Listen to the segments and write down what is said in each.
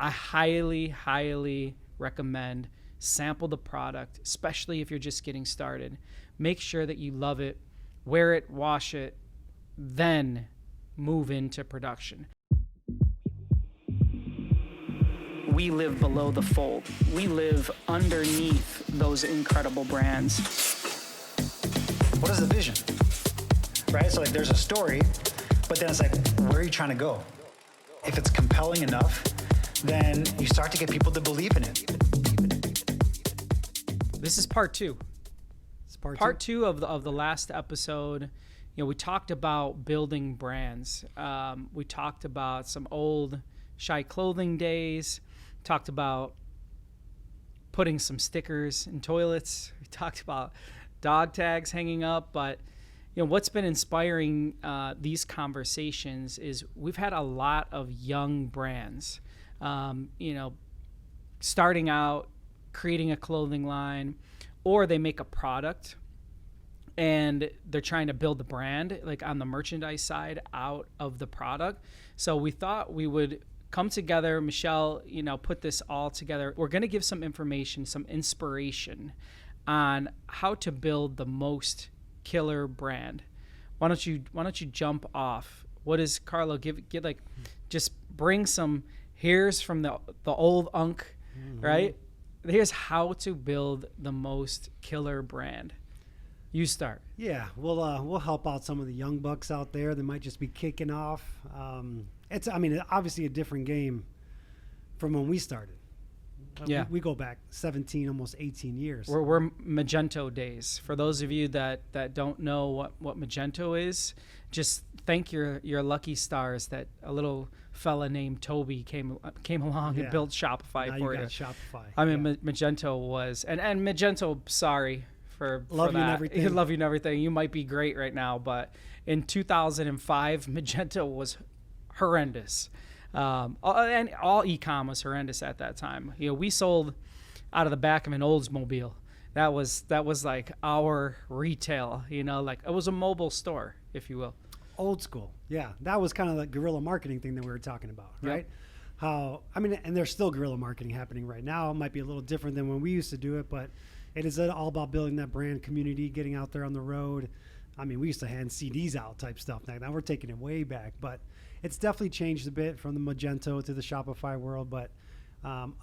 I highly, highly recommend sample the product, especially if you're just getting started. Make sure that you love it, wear it, wash it, then move into production. We live below the fold. We live underneath those incredible brands. What is the vision? Right? So like there's a story, but then it's like, where are you trying to go? If it's compelling enough, then you start to get people to believe in it. This is part two. It's Part two of the last episode. You know, we talked about building brands. We talked about some old shy clothing days. Talked about putting some stickers in toilets. We talked about dog tags hanging up. But you know, what's been inspiring these conversations is we've had a lot of young brands, you know, starting out, creating a clothing line, or they make a product and they're trying to build the brand, like on the merchandise side, out of the product. So we thought we would come together. Michelle, you know, put this all together. We're going to give some information, some inspiration on how to build the most killer brand. Why don't you jump off? What is Carlo? Give like, just bring some. Here's from the old unk, right? Here's how to build the most killer brand. You start. Yeah, we'll help out some of the young bucks out there that might just be kicking off. It's obviously a different game from when we started. Yeah, we go back 17, almost 18 years. We're Magento days. For those of you that don't know what Magento is, just thank your lucky stars that a little fella named Toby came along and built Shopify now for you. you. Got Shopify. I mean, Magento was and Magento. Sorry for love for you that. and everything. Love you and everything. You might be great right now, but in 2005, Magento was horrendous. And all e-com was horrendous at that time. You know, we sold out of the back of an Oldsmobile. That was like our retail. You know, like it was a mobile store, if you will. Old school. Yeah, that was kind of the guerrilla marketing thing that we were talking about, right? Yep. And there's still guerrilla marketing happening right now. It might be a little different than when we used to do it, but it is all about building that brand community, getting out there on the road. I mean, we used to hand CDs out type stuff. Now we're taking it way back, but it's definitely changed a bit from the Magento to the Shopify world, but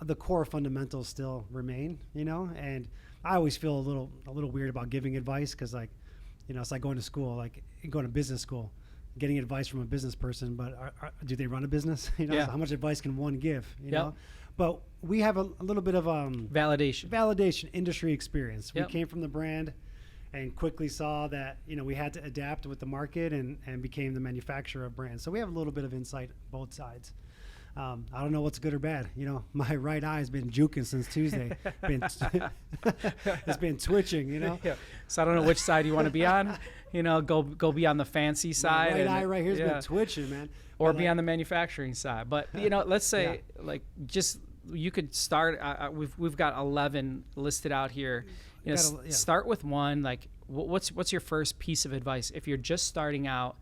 the core fundamentals still remain, you know. And I always feel a little weird about giving advice because, like, you know, it's like going to school, like going to business school, getting advice from a business person, but do they run a business? You know, Yeah. So how much advice can one give? You know, but we have a little bit of validation, industry experience. Yep. We came from the brand and quickly saw that, you know, we had to adapt with the market and became the manufacturer of brands. So we have a little bit of insight both sides. I don't know what's good or bad. You know, my right eye has been juking since Tuesday. It's been twitching, you know. Yeah. So I don't know which side you want to be on. You know, go be on the fancy side. My right eye right here's been twitching, man. Or be on the manufacturing side. But, you know, let's say like just you could start. We've got 11 listed out here. You know, start with one. Like, what's your first piece of advice if you're just starting out?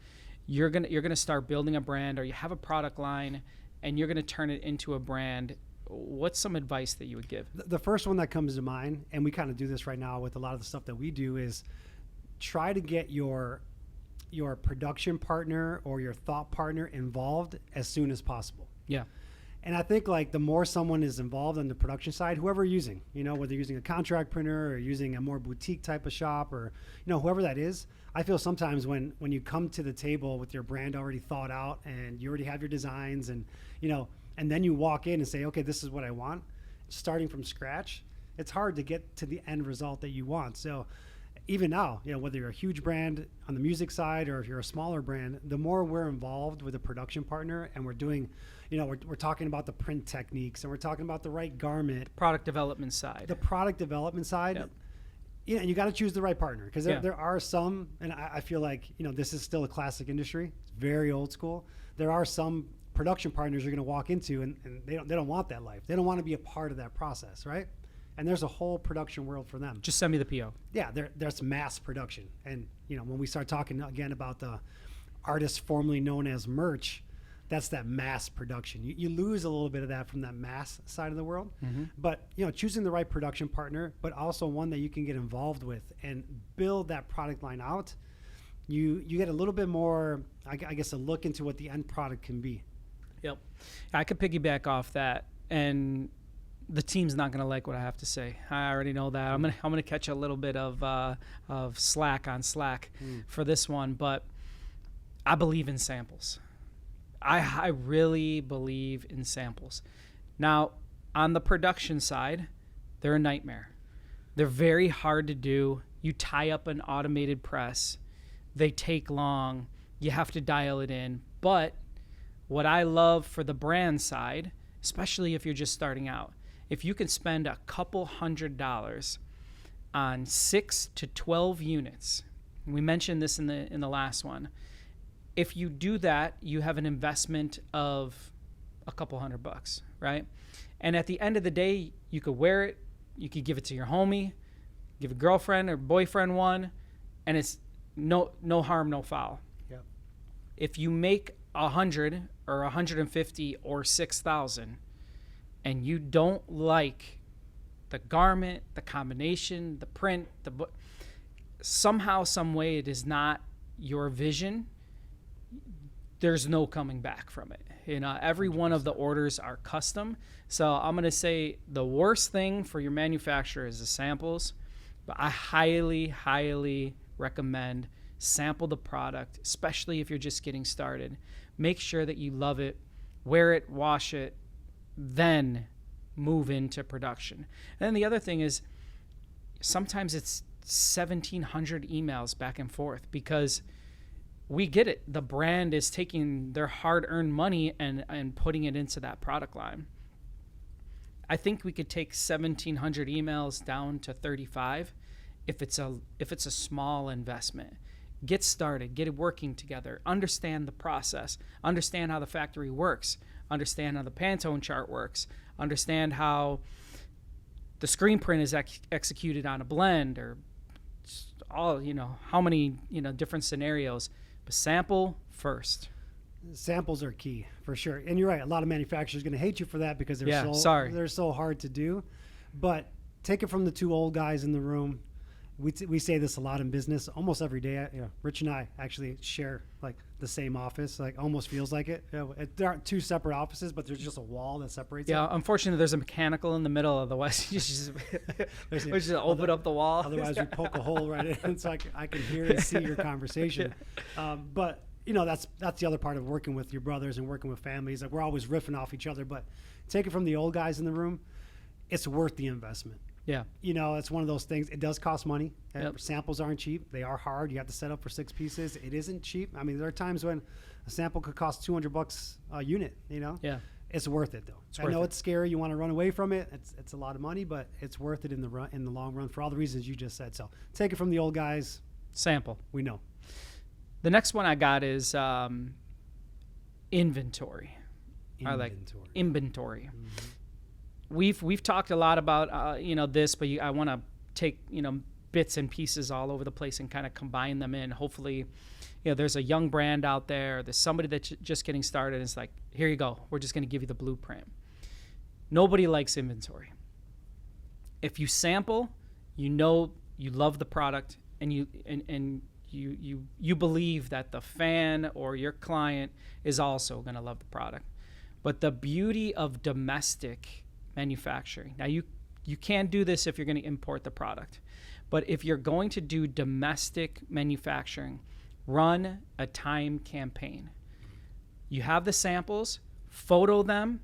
You're gonna start building a brand, or you have a product line, and you're gonna turn it into a brand. What's some advice that you would give? The first one that comes to mind, and we kind of do this right now with a lot of the stuff that we do, is try to get your production partner or your thought partner involved as soon as possible. Yeah. And I think like the more someone is involved on the production side, whoever you're using, you know, whether you're using a contract printer or using a more boutique type of shop or, you know, whoever that is, I feel sometimes when you come to the table with your brand already thought out and you already have your designs and, you know, and then you walk in and say, okay, this is what I want, starting from scratch, it's hard to get to the end result that you want. So even now, you know, whether you're a huge brand on the music side or if you're a smaller brand, the more we're involved with a production partner and we're doing, you know, we're talking about the print techniques and we're talking about the right garment. Product development side. The product development side. Yep. You know, you got to choose the right partner because there are some, and I feel like, you know, this is still a classic industry. It's very old school. There are some production partners you're going to walk into and they don't want that life. They don't want to be a part of that process, right? And there's a whole production world for them. Just send me the PO. Yeah, there's mass production. And, you know, when we start talking again about the artists formerly known as merch, that's that mass production. You lose a little bit of that from that mass side of the world. But, choosing the right production partner, but also one that you can get involved with and build that product line out, you get a little bit more, I guess, a look into what the end product can be. Yep. I could piggyback off that, and the team's not going to like what I have to say. I already know that. I'm gonna catch a little bit of slack on Slack for this one, but I believe in samples. I really believe in samples. Now, on the production side, they're a nightmare. They're very hard to do. You tie up an automated press. They take long. You have to dial it in. But what I love for the brand side, especially if you're just starting out, if you can spend a couple $100 on 6 to 12 units, we mentioned this in the last one. If you do that, you have an investment of a couple $100, right? And at the end of the day, you could wear it, you could give it to your homie, give a girlfriend or boyfriend one, and it's no harm, no foul. Yep. If you make 100 or 150 or 6,000, and you don't like the garment, the combination, the print, somehow, some way it is not your vision, there's no coming back from it. Every 100%. One of the orders are custom. So I'm going to say the worst thing for your manufacturer is the samples, but I highly, highly recommend sample the product, especially if you're just getting started. Make sure that you love it, wear it, wash it, then move into production. And then the other thing is sometimes it's 1,700 emails back and forth because we get it. The brand is taking their hard-earned money and putting it into that product line. I think we could take 1,700 emails down to 35 if it's a small investment. Get started, get it working together, understand the process, understand how the factory works, understand how the Pantone chart works, understand how the screen print is executed on a blend, or all, how many, different scenarios. But sample first. Samples are key for sure. And you're right. A lot of manufacturers are going to hate you for that because they're so hard to do. But take it from the two old guys in the room. We say this a lot in business almost every day. Rich and I actually share like the same office, like almost feels like it. There aren't two separate offices, but there's just a wall that separates. Yeah, unfortunately, there's a mechanical in the middle. Otherwise, you just open up the wall. Otherwise, we poke a hole right in, so I can hear and see your conversation. But that's the other part of working with your brothers and working with families. Like we're always riffing off each other, but take it from the old guys in the room. It's worth the investment. Yeah. It's one of those things. It does cost money. Yep. Samples aren't cheap. They are hard. You have to set up for 6 pieces. It isn't cheap. I mean, there are times when a sample could cost $200 a unit, Yeah. It's worth it though. I know it's scary. You want to run away from it. It's a lot of money, but it's worth it in the long run for all the reasons you just said. So take it from the old guys. Sample. We know. The next one I got is inventory. I like inventory. Mm-hmm. We've talked a lot about this, but I want to take bits and pieces all over the place and kind of combine them in. Hopefully, there's a young brand out there. There's somebody that's just getting started. And it's like, here you go. We're just going to give you the blueprint. Nobody likes inventory. If you sample, you love the product, and you believe that the fan or your client is also going to love the product. But the beauty of domestic manufacturing. Now you can't do this if you're going to import the product. But if you're going to do domestic manufacturing, run a time campaign. You have the samples, photo them,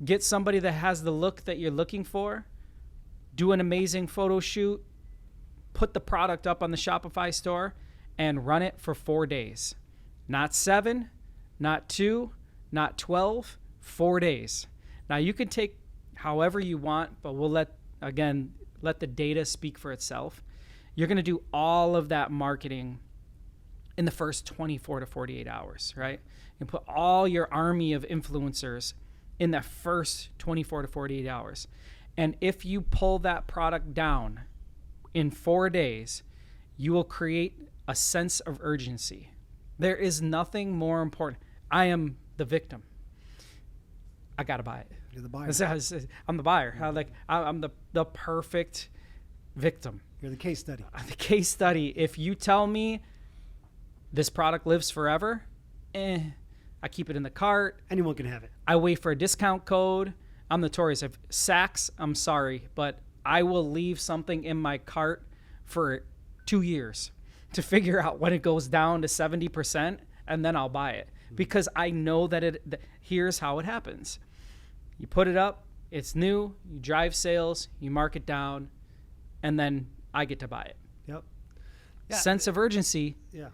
get somebody that has the look that you're looking for, do an amazing photo shoot, put the product up on the Shopify store, and run it for 4 days. Not 7, not 2, not 12, 4 days. Now, you can take however you want, but we'll let the data speak for itself. You're going to do all of that marketing in the first 24 to 48 hours, right? And put all your army of influencers in the first 24 to 48 hours. And if you pull that product down in 4 days, you will create a sense of urgency. There is nothing more important. I am the victim. I got to buy it. You're the buyer. I'm the buyer. I'm the perfect victim. You're the case study. The case study. If you tell me this product lives forever, I keep it in the cart. Anyone can have it. I wait for a discount code. I'm notorious. If Saks, I'm sorry, but I will leave something in my cart for 2 years to figure out when it goes down to 70%, and then I'll buy it because I know that here's how it happens. You put it up, it's new, you drive sales, you mark it down, and then I get to buy it. Yep. Yeah. Sense of urgency. Yeah.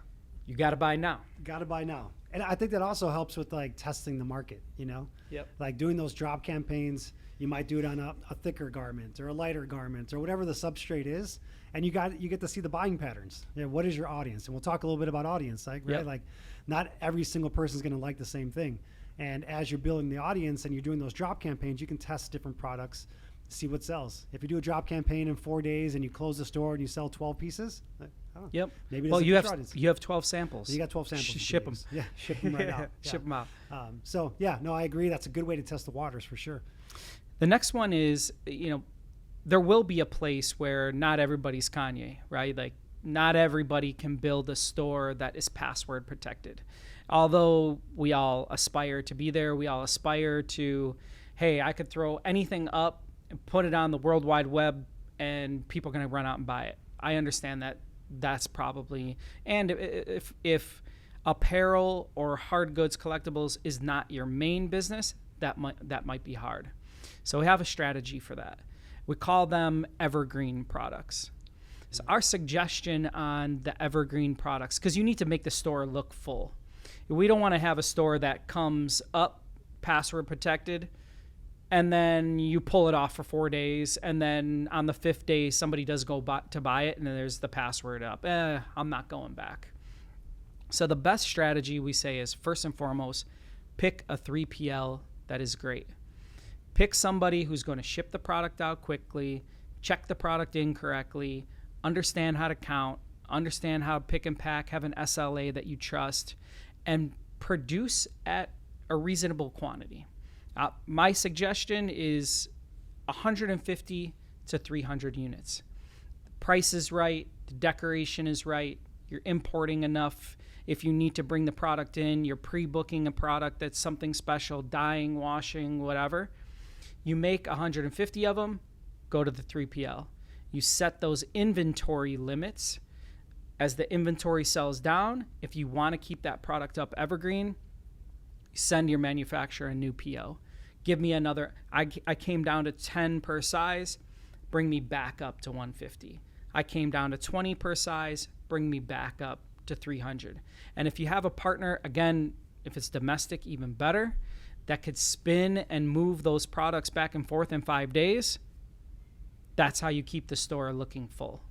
You got to buy now. Got to buy now. And I think that also helps with like testing the market, you know? Yep. Like doing those drop campaigns, you might do it on a thicker garment or a lighter garment or whatever the substrate is. And you get to see the buying patterns. You know, what is your audience? And we'll talk a little bit about audience, like, right? Yep. Like not every single person is going to like the same thing. And as you're building the audience and you're doing those drop campaigns, you can test different products, see what sells. If you do a drop campaign in 4 days and you close the store and you sell 12 pieces, Yep. maybe well, you have 12 samples. You got 12 samples. Ship them. Yeah, ship them right out. Yeah. Ship them out. So yeah, no, I agree. That's a good way to test the waters for sure. The next one is, there will be a place where not everybody's Kanye, right? Like not everybody can build a store that is password protected. Although we all aspire to be there, we all aspire to, hey, I could throw anything up and put it on the World Wide Web and people are going to run out and buy it. I understand that that's probably, and if apparel or hard goods collectibles is not your main business, that might be hard. So we have a strategy for that. We call them evergreen products. So our suggestion on the evergreen products, because you need to make the store look full. We don't want to have a store that comes up password protected and then you pull it off for 4 days and then on the 5th day somebody does go to buy it and then there's the password up. I'm not going back. So the best strategy we say is first and foremost, pick a 3PL that is great. Pick somebody who's going to ship the product out quickly, check the product in correctly, understand how to count, understand how to pick and pack, have an SLA that you trust, and produce at a reasonable quantity. My suggestion is 150 to 300 units. The price is right, the decoration is right, you're importing enough. If you need to bring the product in, you're pre-booking a product that's something special, dyeing, washing, whatever. You make 150 of them, go to the 3PL. You set those inventory limits. As the inventory sells down, if you want to keep that product up evergreen, send your manufacturer a new PO. Give me another. I came down to 10 per size, bring me back up to 150. I came down to 20 per size, bring me back up to 300. And if you have a partner, again, if it's domestic, even better, that could spin and move those products back and forth in 5 days, that's how you keep the store looking full.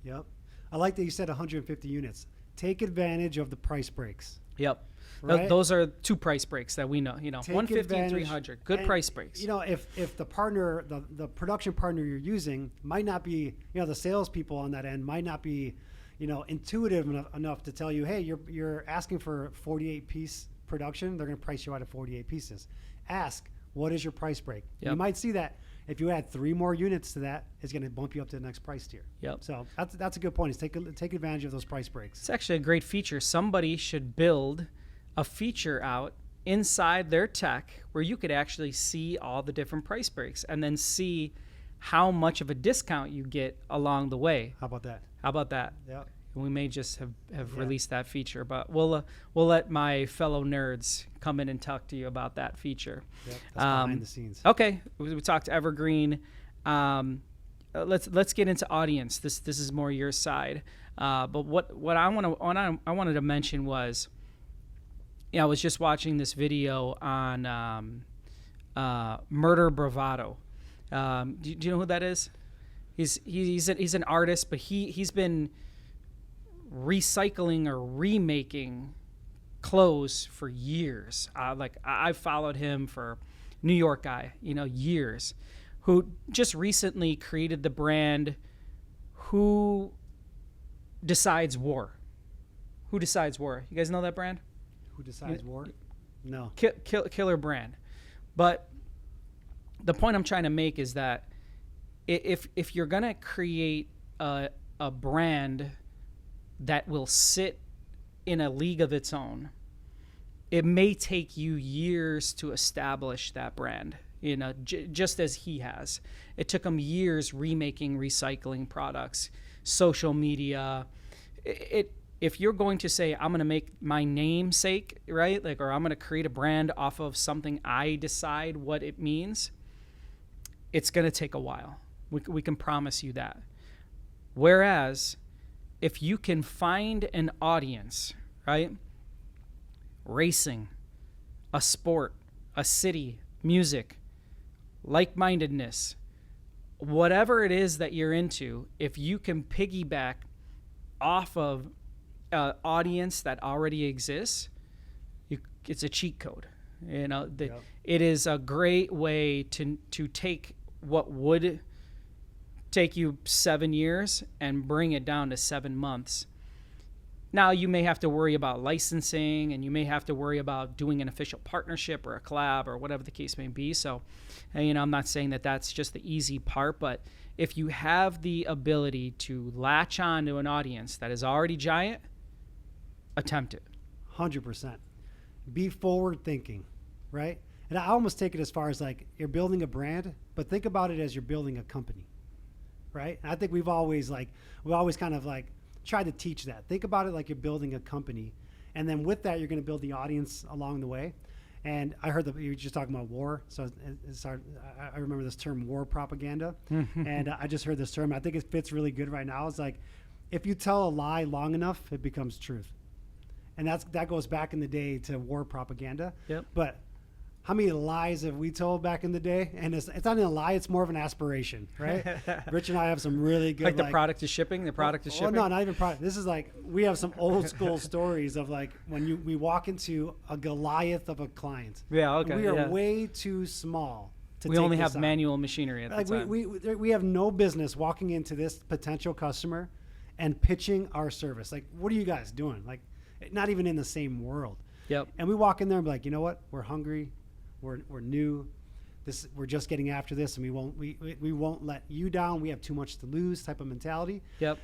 Yep. I like that you said 150 units. Take advantage of the price breaks. Yep. Right? Those are 2 price breaks that we know. 150 and 300. Good price breaks. If the partner, the production partner you're using might not be, the salespeople on that end might not be, intuitive enough to tell you, hey, you're asking for 48 piece production. They're going to price you out at 48 pieces. Ask, what is your price break? Yep. You might see that if you add 3 more units to that, it's going to bump you up to the next price tier. Yep. So that's a good point. Is take advantage of those price breaks. It's actually a great feature. Somebody should build a feature out inside their tech where you could actually see all the different price breaks and then see how much of a discount you get along the way. How about that? Yeah. We may just have released that feature, but we'll let my fellow nerds come in and talk to you about that feature. Yep, that's behind the scenes. Okay, we talked Evergreen. Let's get into audience. This is more your side. But what I wanted to mention was, I was just watching this video on Murder Bravado. Do you know who that is? He's an artist, but he's been recycling or remaking clothes for years. I followed him for New York guy, years, who just recently created the brand Who Decides War. Who Decides War. You guys know that brand? Who Decides War? No. Killer brand. But the point I'm trying to make is that if you're going to create a brand that will sit in a league of its own, it may take you years to establish that brand, just as he has. It took him years remaking recycling products, social media. If you're going to say, I'm going to make my namesake, right? Like, or I'm going to create a brand off of something I decide what it means, it's going to take a while. We can promise you that. Whereas if you can find an audience, right? Racing, a sport, a city, music, like-mindedness, whatever it is that you're into, if you can piggyback off of an audience that already exists, it's a cheat code. Yep. It is a great way to take what would take you 7 years and bring it down to 7 months. Now, you may have to worry about licensing, and you may have to worry about doing an official partnership or a collab or whatever the case may be. So, I'm not saying that that's just the easy part, but if you have the ability to latch on to an audience that is already giant, attempt it. 100%. Be forward thinking, right? And I almost take it as far as like you're building a brand, but think about it as you're building a company, right? And I think we've always kind of like tried to teach that. Think about it like you're building a company, and then with that, you're going to build the audience along the way. And I heard that you were just talking about war, so I remember this term, war propaganda, and I just heard this term. I think it fits really good right now. It's like if you tell a lie long enough, it becomes truth, and that goes back in the day to war propaganda. Yep. But how many lies have we told back in the day? And it's not even a lie; it's more of an aspiration, right? Rich and I have some really good, like the product is shipping. The product is shipping. No, not even product. This is like we have some old school stories of like when we walk into a Goliath of a client. Yeah, okay. We are way too small to. We only have manual machinery at the time. We have no business walking into this potential customer and pitching our service. Like, what are you guys doing? Like, not even in the same world. Yep. And we walk in there and be like, you know what? We're hungry. We're new. We're just getting after this, and we won't let you down. We have too much to lose, type of mentality. Yep.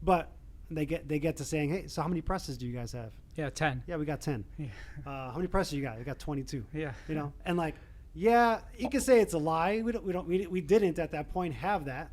But they get to saying, hey, so how many presses do you guys have? Yeah, 10. Yeah, we got 10. Yeah. How many presses you got? We got 22. Yeah. And like, yeah, you can say it's a lie. We didn't at that point have that.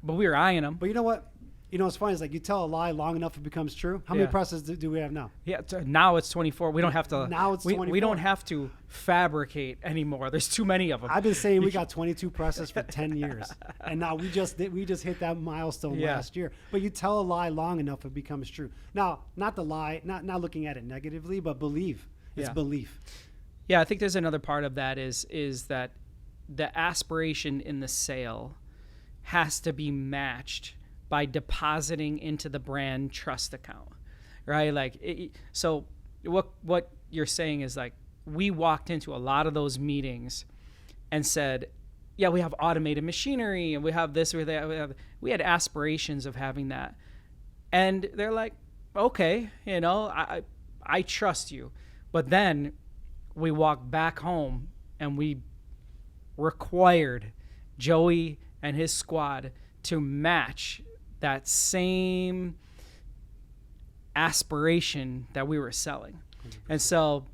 But we were eyeing them. But you know what? What's funny is like you tell a lie long enough, it becomes true. How many presses do we have now? Yeah, now it's 24. We don't have to. Now it's 24. We don't have to fabricate anymore. There's too many of them. I've been saying we got 22 presses for 10 years, and now we just hit that milestone last year. But you tell a lie long enough, it becomes true. Now, not the lie, not looking at it negatively, but believe. It's belief. Yeah, I think there's another part of that is that the aspiration in the sale has to be matched by depositing into the brand trust account, right? Like, so what you're saying is like, we walked into a lot of those meetings and said, yeah, we have automated machinery and we have this or that. We had aspirations of having that. And they're like, okay, I trust you. But then we walked back home and we required Joey and his squad to match that same aspiration that we were selling. 100%. And so,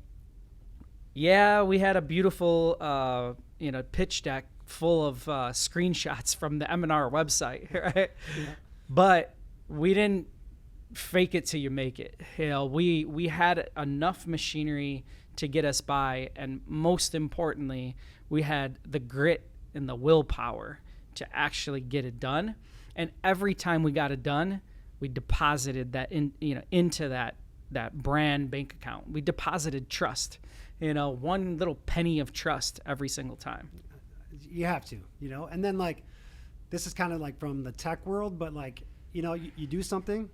yeah, we had a beautiful, pitch deck full of screenshots from the M&R website, right? Yeah. But we didn't fake it till you make it. We had enough machinery to get us by, and most importantly, we had the grit and the willpower to actually get it done. And every time we got it done, we deposited that into that brand bank account. We deposited trust, one little penny of trust every single time. You have to, and then like, this is kind of like from the tech world, but like, you do something,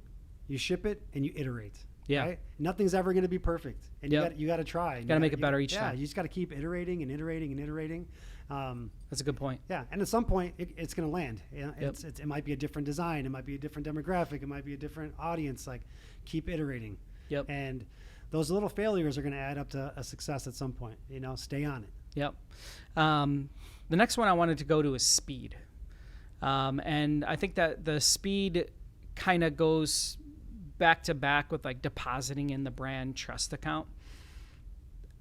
you ship it, and you iterate. Yeah. Right? Nothing's ever going to be perfect, and you got to try. You got to make it better each time. Yeah, you just got to keep iterating and iterating and iterating. That's a good point. Yeah, and at some point it's going to land. It might be a different design, it might be a different demographic, it might be a different audience. Like, keep iterating. Yep. And those little failures are going to add up to a success at some point. Stay on it. Yep. The next one I wanted to go to is speed. And I think that the speed kind of goes back to back with like depositing in the brand trust account.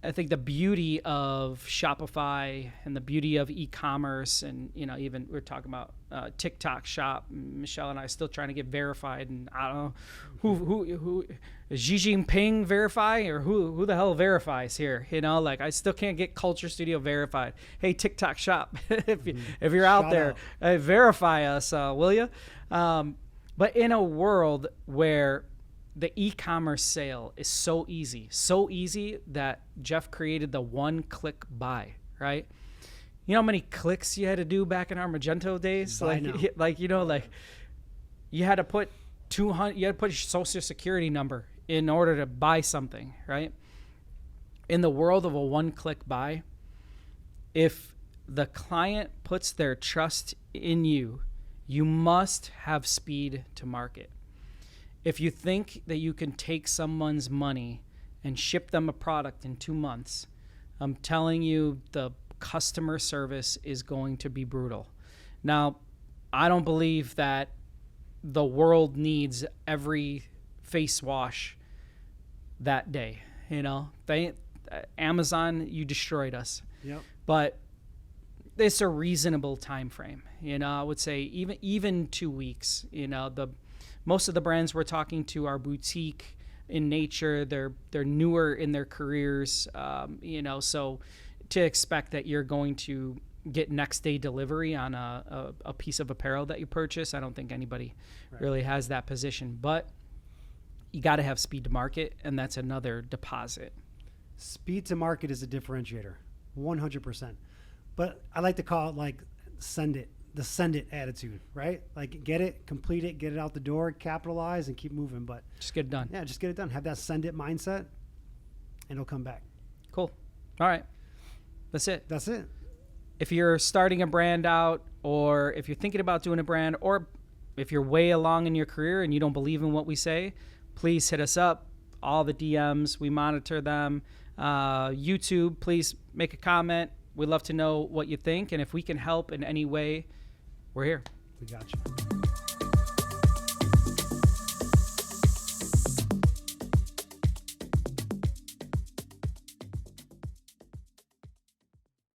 I think the beauty of Shopify and the beauty of e-commerce, and even we're talking about TikTok Shop. Michelle and I are still trying to get verified, and I don't know who is Xi Jinping verify, or who the hell verifies here. Like I still can't get Culture Studio verified. Hey, TikTok Shop, if you're out Shout there, verify us, will you? But in a world where the e-commerce sale is so easy that Jeff created the one-click buy, right? You know how many clicks you had to do back in our Magento days? Like you had to put 200, you had to put your social security number in order to buy something, right? In the world of a one-click buy, if the client puts their trust in you, you must have speed to market. If you think that you can take someone's money and ship them a product in 2 months, I'm telling you the customer service is going to be brutal. Now, I don't believe that the world needs every face wash that day. Amazon, you destroyed us. Yep. But it's a reasonable time frame. I would say even 2 weeks. Most of the brands we're talking to are boutique in nature. They're newer in their careers, so to expect that you're going to get next day delivery on a piece of apparel that you purchase, I don't think anybody really has that position. But you got to have speed to market, and that's another deposit. Speed to market is a differentiator, 100%. But I like to call it like the send it attitude, right? Like get it, complete it, get it out the door, capitalize, and keep moving. But just get it done. Yeah, just get it done. Have that send it mindset, and it'll come back. Cool. All right. That's it. That's it. If you're starting a brand out, or if you're thinking about doing a brand, or if you're way along in your career and you don't believe in what we say, please hit us up. All the DMs, we monitor them. YouTube, please make a comment. We'd love to know what you think. And if we can help in any way, we're here. We got you.